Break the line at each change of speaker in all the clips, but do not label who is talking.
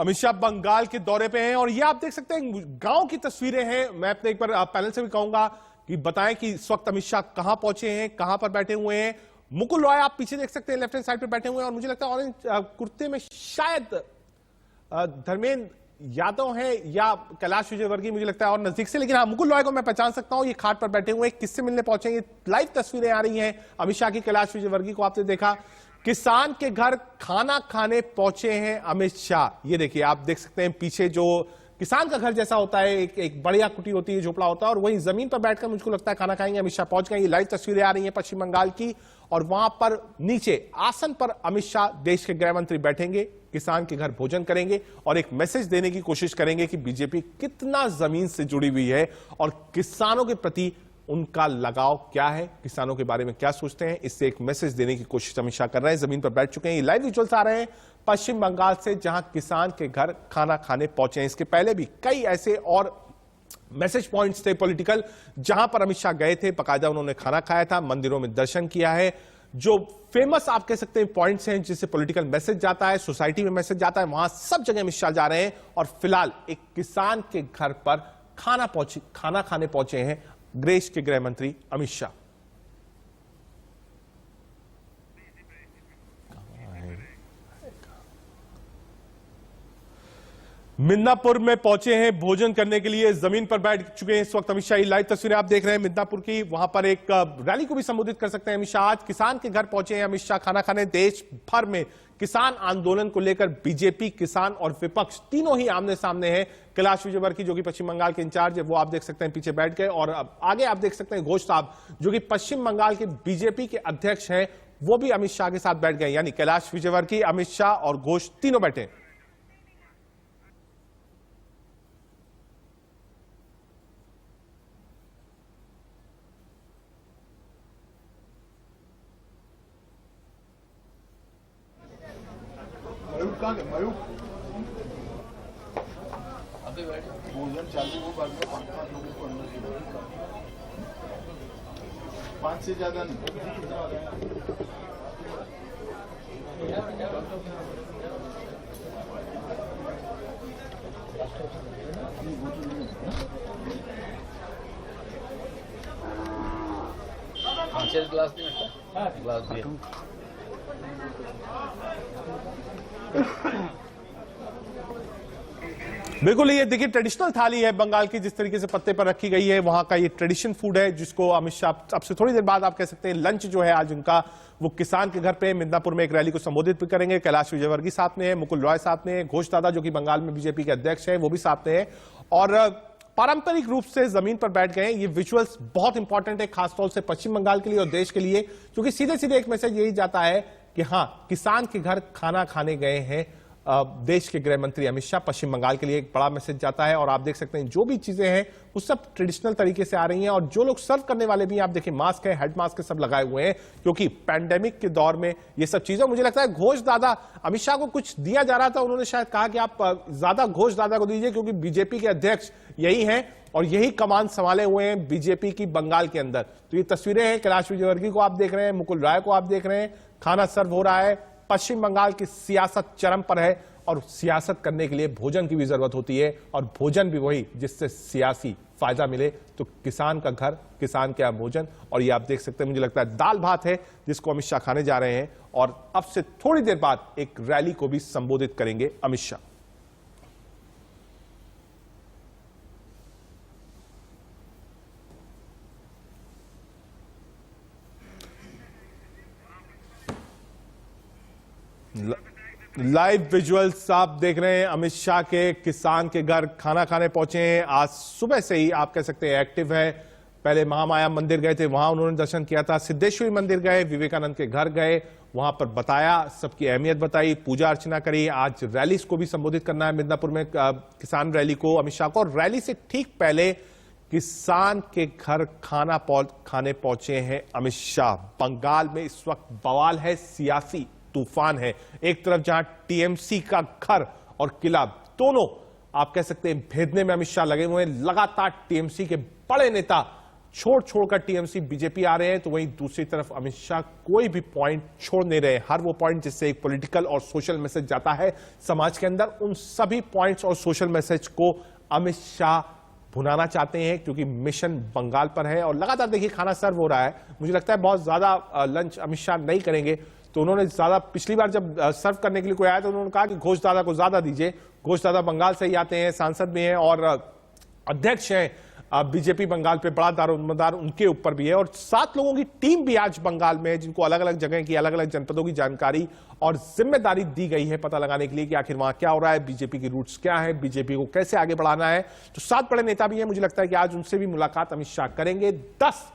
अमित शाह बंगाल के दौरे पे हैं और ये आप देख सकते हैं गांव की तस्वीरें हैं। मैं अपने एक बार पैनल से भी कहूंगा कि बताएं कि इस वक्त अमित शाह कहां पहुंचे हैं, कहां पर बैठे हुए हैं। मुकुल रॉय आप पीछे देख सकते हैं, लेफ्ट हैंड साइड पे बैठे हुए हैं और मुझे लगता है ऑरेंज कुर्ते में शायद धर्मेंद्र यादव है या कैलाश विजयवर्गीय, मुझे लगता है और नजदीक से, लेकिन हाँ मुकुल रॉय को मैं पहचान सकता हूं। ये खाट पर बैठे हुए हैं, किससे मिलने पहुंचे हैं, ये लाइव तस्वीरें आ रही हैं अमित शाह की। कैलाश विजयवर्गीय को आपने देखा, किसान के घर खाना खाने पहुंचे हैं अमित शाह। ये देखिए, आप देख सकते हैं पीछे जो किसान का घर जैसा होता है, एक बढ़िया कुटी होती है, झोपड़ा होता है, और वही जमीन पर बैठकर मुझको लगता है खाना खाएंगे। अमित शाह पहुंच गए। ये लाइव तस्वीरें आ रही हैं पश्चिम बंगाल की, और वहां पर नीचे आसन पर अमित शाह देश के गृह मंत्री बैठेंगे, किसान के घर भोजन करेंगे और एक मैसेज देने की कोशिश करेंगे कि बीजेपी कितना जमीन से जुड़ी हुई है और किसानों के प्रति उनका लगाव क्या है, किसानों के बारे में क्या सोचते हैं। इससे एक मैसेज देने की कोशिश अमित शाह कर रहे हैं। जमीन पर बैठ चुके हैं। ये लाइव विजुअल्स आ रहे हैं पश्चिम बंगाल से, जहां किसान के घर खाना खाने पहुंचे हैं। इसके पहले भी कई ऐसे और मैसेज पॉइंट्स थे पॉलिटिकल, जहां पर अमित शाह गए थे, बाकायदा उन्होंने खाना खाया था, मंदिरों में दर्शन किया है। जो फेमस आप कह सकते हैं पॉइंट्स हैं जिससे पॉलिटिकल मैसेज जाता है, सोसाइटी में मैसेज जाता है, वहां सब जगह अमित शाह जा रहे हैं। और फिलहाल एक किसान के घर पर खाना खाने पहुंचे हैं देश के गृह मंत्री अमित शाह। मिदनापुर में पहुंचे हैं भोजन करने के लिए, जमीन पर बैठ चुके हैं इस वक्त अमित शाह। लाइव तस्वीरें आप देख रहे हैं मिदनापुर की, वहां पर एक रैली को भी संबोधित कर सकते हैं अमित शाह। आज किसान के घर पहुंचे हैं अमित शाह खाना खाने। देश भर में किसान आंदोलन को लेकर बीजेपी, किसान और विपक्ष तीनों ही आमने सामने हैं। कैलाश विजयवर्गीय जो कि पश्चिम बंगाल के इंचार्ज है, वो आप देख सकते हैं पीछे बैठ गए, और आगे आप देख सकते हैं घोष साहब जो कि पश्चिम बंगाल के बीजेपी के अध्यक्ष हैं, वो भी अमित शाह के साथ बैठ गए। यानी कैलाश विजयवर्गीय, अमित शाह और घोष तीनों बैठे।
भोजन चालू हो, बाद में 5 लोगों को अंदर 5 से ज्यादा नहीं।
ग्लास नहीं, ग्लास दिया।
बिल्कुल, ये देखिए ट्रेडिशनल थाली है बंगाल की, जिस तरीके से पत्ते पर रखी गई है, वहां का ये ट्रेडिशन फूड है जिसको अमित शाह अब से थोड़ी देर बाद आप कह सकते हैं लंच जो है आज उनका, वो किसान के घर पे मिदनापुर में एक रैली को संबोधित भी करेंगे। कैलाश विजयवर्गीय साथ में है, मुकुल रॉय साथ में है, घोष दादा जो कि बंगाल में बीजेपी के अध्यक्ष है वो भी साथ में है, और पारंपरिक रूप से जमीन पर बैठ गए। ये विजुअल्स बहुत इंपॉर्टेंट है खासतौर से पश्चिम बंगाल के लिए और देश के लिए, क्योंकि सीधे सीधे एक मैसेज यही जाता है कि हाँ, किसान के घर खाना खाने गए हैं देश के गृह मंत्री अमित शाह। पश्चिम बंगाल के लिए एक बड़ा मैसेज जाता है, और आप देख सकते हैं जो भी चीजें हैं वो सब ट्रेडिशनल तरीके से आ रही हैं, और जो लोग सर्व करने वाले भी आप देखिए मास्क है, हेड मास्क है, सब लगाए हुए हैं, क्योंकि पैंडेमिक के दौर में ये सब चीजें। मुझे लगता है घोष दादा, अमित शाह को कुछ दिया जा रहा था, उन्होंने शायद कहा कि आप ज्यादा घोष दादा को दीजिए, क्योंकि बीजेपी के अध्यक्ष यही हैं और यही कमान संभाले हुए हैं बीजेपी की बंगाल के अंदर। तो ये तस्वीरें हैं, कैलाश विजयवर्गीय को आप देख रहे हैं, मुकुल रॉय को आप देख रहे हैं, खाना सर्व हो रहा है। पश्चिम बंगाल की सियासत चरम पर है, और सियासत करने के लिए भोजन की भी जरूरत होती है, और भोजन भी वही जिससे सियासी फायदा मिले। तो किसान का घर, किसान का भोजन, और ये आप देख सकते हैं मुझे लगता है दाल भात है जिसको अमित शाह खाने जा रहे हैं, और अब से थोड़ी देर बाद एक रैली को भी संबोधित करेंगे अमित शाह। लाइव विजुअल्स आप देख रहे हैं अमित शाह के किसान के घर खाना खाने पहुंचे हैं। आज सुबह से ही आप कह सकते हैं एक्टिव है। पहले महामाया मंदिर गए थे, वहां उन्होंने दर्शन किया था, सिद्धेश्वरी मंदिर गए, विवेकानंद के घर गए, वहां पर बताया, सबकी अहमियत बताई, पूजा अर्चना करी। आज रैलीज को भी संबोधित करना है मिदनापुर में, किसान रैली को अमित शाह को, और रैली से ठीक पहले किसान के घर खाना खाने पहुंचे हैं अमित शाह। बंगाल में इस वक्त बवाल है, सियासी तूफान है। एक तरफ जहां टीएमसी का घर और किला दोनों आप कह सकते हैं भेदने में अमित शाह लगे हुए हैं। लगातार टीएमसी के बड़े नेता छोड़कर टीएमसी बीजेपी आ रहे हैं, तो वहीं दूसरी तरफ अमित शाह कोई भी पॉइंट छोड़ नहीं रहे। हर वो पॉइंट जिससे एक पॉलिटिकल और सोशल मैसेज जाता है समाज के अंदर, उन सभी पॉइंट्स और सोशल मैसेज को अमित शाह भुनाना चाहते हैं, क्योंकि मिशन बंगाल पर है। और लगातार देखिए खाना सर्व हो रहा है, मुझे लगता है बहुत ज्यादा लंच अमित शाह नहीं करेंगे। तो उन्होंने ज्यादा, पिछली बार जब सर्व करने के लिए कोई आया तो उन्होंने कहा कि घोष दादा को ज्यादा दीजिए। घोष दादा बंगाल से ही आते हैं, सांसद भी हैं और अध्यक्ष हैं बीजेपी बंगाल पे, बड़ा दारोमदार उनके ऊपर भी है। और 7 लोगों की टीम भी आज बंगाल में है, जिनको अलग अलग जगह की, अलग अलग जनपदों की जानकारी और जिम्मेदारी दी गई है पता लगाने के लिए कि आखिर वहां क्या हो रहा है, बीजेपी की रूट्स क्या है, बीजेपी को कैसे आगे बढ़ाना है। तो 7 बड़े नेता भी हैं, मुझे लगता है कि आज उनसे भी मुलाकात अमित शाह करेंगे। 10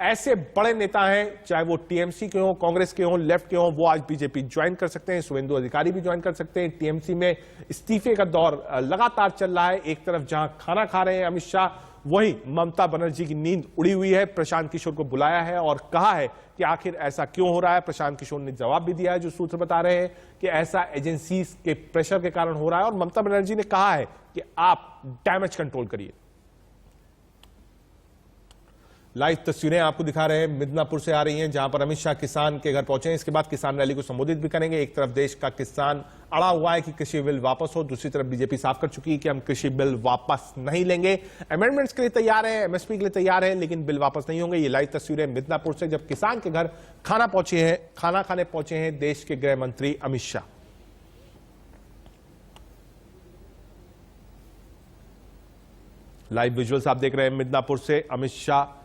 ऐसे बड़े नेता हैं, चाहे वो टीएमसी के हों, कांग्रेस के हों, लेफ्ट के हों, वो आज बीजेपी ज्वाइन कर सकते हैं। शुभेंदु अधिकारी भी ज्वाइन कर सकते हैं। टीएमसी में इस्तीफे का दौर लगातार चल रहा है। एक तरफ जहां खाना खा रहे हैं अमित शाह, वहीं ममता बनर्जी की नींद उड़ी हुई है। प्रशांत किशोर को बुलाया है और कहा है कि आखिर ऐसा क्यों हो रहा है। प्रशांत किशोर ने जवाब भी दिया है, जो सूत्र बता रहे हैं कि ऐसा एजेंसीज के प्रेशर के कारण हो रहा है। और ममता बनर्जी ने कहा है कि आप डैमेज कंट्रोल करिए। लाइव तस्वीरें आपको दिखा रहे हैं, मिदनापुर से आ रही हैं, जहां पर अमित शाह किसान के घर पहुंचे हैं। इसके बाद किसान रैली को संबोधित भी करेंगे। एक तरफ देश का किसान अड़ा हुआ है कि कृषि बिल वापस हो, दूसरी तरफ बीजेपी साफ कर चुकी है कि हम कृषि बिल वापस नहीं लेंगे। अमेंडमेंट्स के लिए तैयार है, एमएसपी के लिए तैयार है, लेकिन बिल वापस नहीं होंगे। ये लाइव तस्वीरें मिदनापुर से, जब किसान के घर खाना खाने पहुंचे हैं देश के गृह मंत्री अमित शाह। लाइव विजुअल्स आप देख रहे हैं मिदनापुर से। अमित शाह,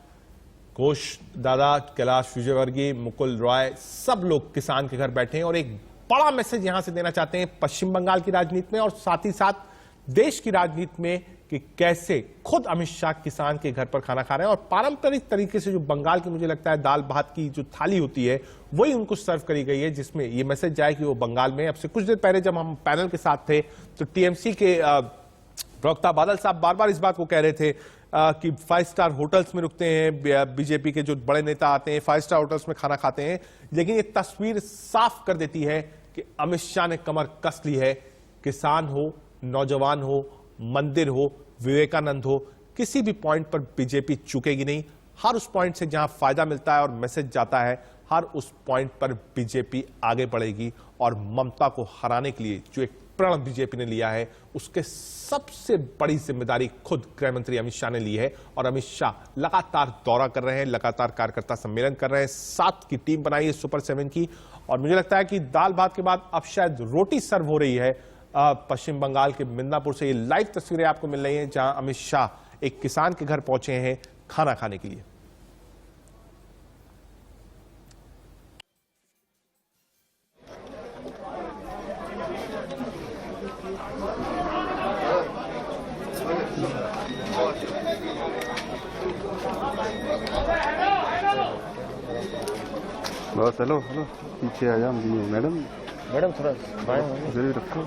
घोष दादा, कैलाश विजयवर्गीय, मुकुल रॉय, सब लोग किसान के घर बैठे हैं और एक बड़ा मैसेज यहां से देना चाहते हैं पश्चिम बंगाल की राजनीति में और साथ ही साथ देश की राजनीति में, कि कैसे खुद अमित शाह किसान के घर पर खाना खा रहे हैं। और पारंपरिक तरीके से जो बंगाल की, मुझे लगता है दाल भात की जो थाली होती है, वही उनको सर्व करी गई है, जिसमें ये मैसेज जाए कि वो बंगाल में। अब से कुछ देर पहले जब हम पैनल के साथ थे तो टीएमसी के प्रवक्ता बादल साहब बार बार इस बात को कह रहे थे कि 5 स्टार होटल्स में रुकते हैं, बीजेपी के जो बड़े नेता आते हैं 5 स्टार होटल्स में खाना खाते हैं। लेकिन ये तस्वीर साफ कर देती है कि अमित शाह ने कमर कस ली है। किसान हो, नौजवान हो, मंदिर हो, विवेकानंद हो, किसी भी पॉइंट पर बीजेपी चुकेगी नहीं। हर उस पॉइंट से जहां फायदा मिलता है और मैसेज जाता है, हर उस पॉइंट पर बीजेपी आगे बढ़ेगी। और ममता को हराने के लिए जो एक प्रण बीजेपी ने लिया है, उसके सबसे बड़ी जिम्मेदारी खुद गृह मंत्री अमित शाह ने ली है। और अमित शाह लगातार दौरा कर रहे हैं, लगातार कार्यकर्ता सम्मेलन कर रहे हैं। 7 की टीम बनाई है सुपर 7 की। और मुझे लगता है कि दाल भात के बाद अब शायद रोटी सर्व हो रही है पश्चिम बंगाल के मिदनापुर से। ये लाइव तस्वीरें आपको मिल रही हैं, जहां अमित शाह एक किसान के घर पहुंचे हैं खाना खाने के लिए।
बस हेलो हेलो, पीछे आ जाओ मैडम।
मैडम थोड़ा
जरूर रखो।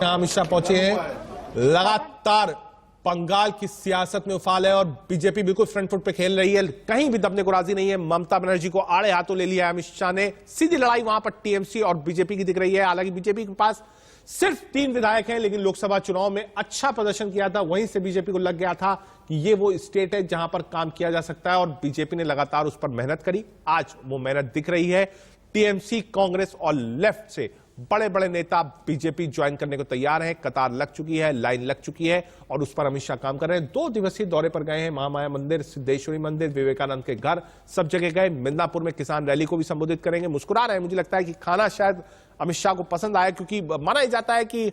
अमित शाह पहुंचे हैं। लगातार बंगाल की सियासत में उफाल है और बीजेपी बिल्कुल फ्रंट फुट पे खेल रही है, कहीं भी दबने को राजी नहीं है। ममता बनर्जी को आड़े हाथों ले लिया है अमित शाह ने। सीधी लड़ाई वहां पर टीएमसी और बीजेपी की दिख रही है। हालांकि बीजेपी के पास सिर्फ 3 विधायक हैं, लेकिन लोकसभा चुनाव में अच्छा प्रदर्शन किया था। वहीं से बीजेपी को लग गया था कि ये वो स्टेट है जहां पर काम किया जा सकता है और बीजेपी ने लगातार उस पर मेहनत करी। आज वो मेहनत दिख रही है। टीएमसी, कांग्रेस और लेफ्ट से बड़े बड़े नेता बीजेपी ज्वाइन करने को तैयार हैं। कतार लग चुकी है, लाइन लग चुकी है और उस पर अमित शाह काम कर रहे हैं। 2 दिवसीय दौरे पर गए हैं। महामाया मंदिर, सिद्धेश्वरी मंदिर, विवेकानंद के घर, सब जगह गए। मिदनापुर में किसान रैली को भी संबोधित करेंगे। मुस्कुरा रहे हैं। मुझे लगता है कि खाना शायद अमित शाह को पसंद आया, क्योंकि माना जाता है कि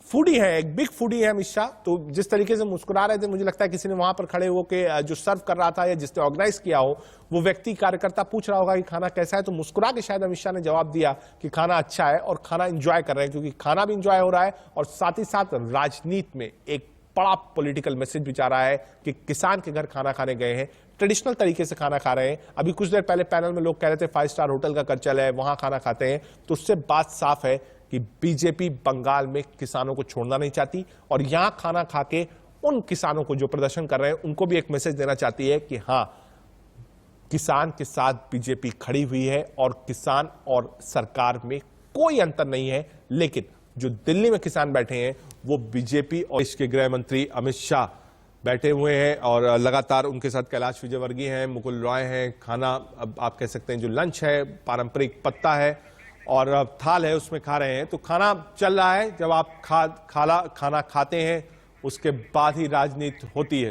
फूडी है, एक बिग फूडी है अमित शाह। तो जिस तरीके से मुस्कुरा रहे थे, मुझे लगता है किसी ने वहां पर खड़े होकर जो सर्व कर रहा था या जिसने ऑर्गेनाइज किया हो, वो व्यक्ति, कार्यकर्ता पूछ रहा होगा कि खाना कैसा है, तो मुस्कुरा के शायद अमित शाह ने जवाब दिया कि खाना अच्छा है और खाना एंजॉय कर रहे हैं, क्योंकि खाना भी एंजॉय हो रहा है और साथ ही साथ राजनीति में एक बड़ा पॉलिटिकल मैसेज भी जा रहा है कि किसान के घर खाना खाने गए हैं, ट्रेडिशनल तरीके से खाना खा रहे हैं। अभी कुछ देर पहले पैनल में लोग कह रहे थे 5 स्टार होटल का कल्चर है, वहां खाना खाते हैं। तो उससे बात साफ है कि बीजेपी बंगाल में किसानों को छोड़ना नहीं चाहती और यहां खाना खा के उन किसानों को जो प्रदर्शन कर रहे हैं, उनको भी एक मैसेज देना चाहती है कि हां, किसान के साथ बीजेपी खड़ी हुई है और किसान और सरकार में कोई अंतर नहीं है। लेकिन जो दिल्ली में किसान बैठे हैं, वो बीजेपी और इसके गृह मंत्री अमित शाह बैठे हुए हैं और लगातार उनके साथ कैलाश विजयवर्गीय हैं, मुकुल रॉय हैं। खाना अब आप कह सकते हैं जो लंच है, पारंपरिक पत्ता है और थाल है, उसमें खा रहे हैं। तो खाना चल रहा है। जब आप खाना खाते हैं उसके बाद ही राजनीति होती है।